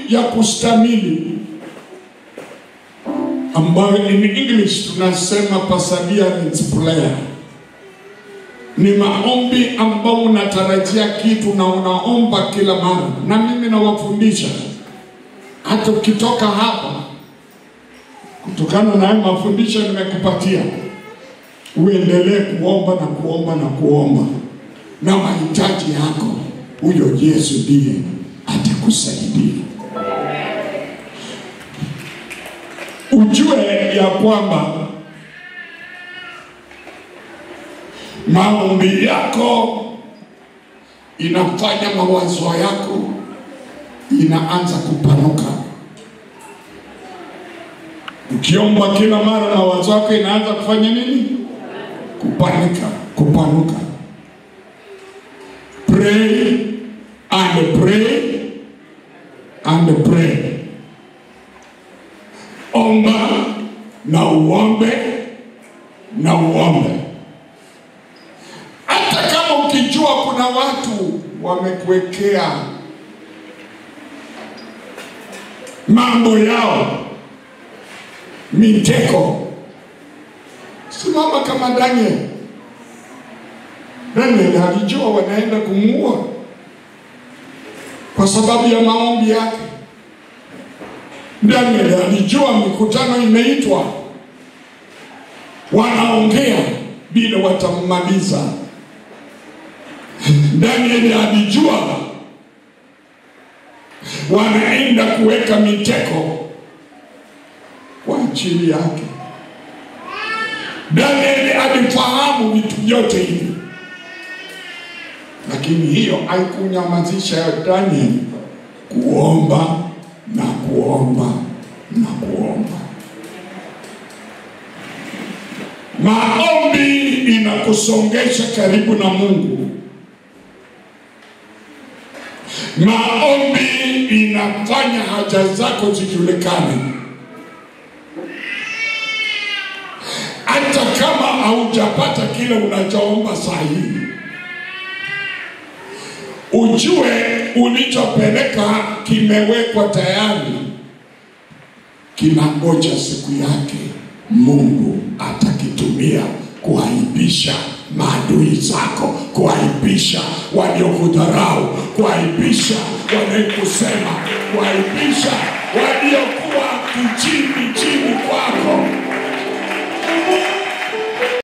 ya kustamili, ambayo in English tunasema perseverance prayer. Ni maombi ambao unatarajia kitu na unaomba kila mara. Na mimi nawafundisha, hata ukitoka hapa, kutokana na haya mafundisho nimekupatia, uendelee kuomba na kuomba na kuomba, na mahitaji yako huyo Yesu ndiye atakusaidia. Ujue ya kwamba maombi yako inafanya mawazo yako inaanza kupanuka. Ukiomba kila mara, mawazo yako inaanza kufanya nini? Kupanuka. Pray and pray and pray. Omba na uombe na uombe. Hata kama ukijua kuna watu wamekuwekea mambo yao miteko, simama kama Daniel. Daniel alijua wanaenda kumuua kwa sababu ya maombi yake. Daniel alijua mikutano imeitwa, wanaongea bila watamaliza. Daniel alijua wanaenda kuweka miteko kwa ajili yake. Daniel alifahamu vitu vyote hivi, lakini hiyo haikunyamazisha Daniel kuomba na kuomba na kuomba. Maombi inakusongesha karibu na Mungu. Maombi inafanya haja zako zijulikane. Hata kama haujapata kile unachoomba sahihi, ujue ulichopeleka kimewekwa tayari, kinangoja siku yake. Mungu atakitumia kuaibisha maadui zako, kuaibisha waliokudharau, kuaibisha wanaokusema, kuaibisha waliokuwa kichini